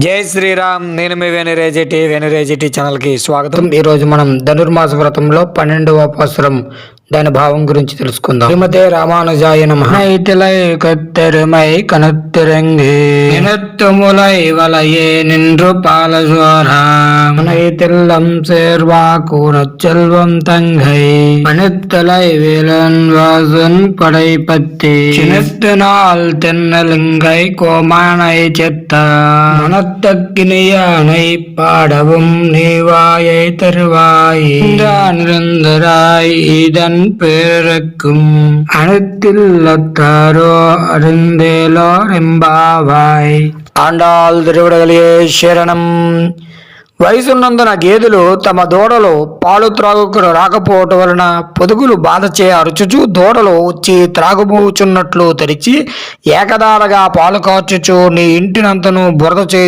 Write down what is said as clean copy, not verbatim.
జై శ్రీరామ్. నేను మీ వేణురేజిటి ఛానల్కి స్వాగతం. ఈరోజు మనం ధనుర్మాస వ్రతంలో 12వ పాసురం దాని భావం గురించి తెలుసుకుందాం. శ్రీమతే రామానుజాయ నమః. ఇటిలై కత్తెరుమై కనత్తెరంగి నినత్తుములై వలయే నిன்று பாலசோரா தில்லம் சேர்வாக்கு நச்செல்வம் தங்கை பணித்தலை வேலன் வாசன் படை பத்தி சினத்து நாள் தென்னலுங்கை கோமானை செத்த மனத்தக்கினியானை பாடவும் நீவாயை தருவாய் நிரந்தராய் இதன் பேருக்கும் அனைத்தில்லத்தாரோ அறிந்தேலோ ரெம்பாவாய். ఆండాల్ తిరువిడగలిగే శరణం. వయసున్నందున గేదెలు తమ దూడలు పాలు త్రాగుకు రాకపోవటం వలన పొదుగులు బాధచే అరుచుచు దూడలు వచ్చి త్రాగుమూచున్నట్లు తెరిచి ఏకదారగా పాలు కాచుచు నీ ఇంటినంతను బురద చేయి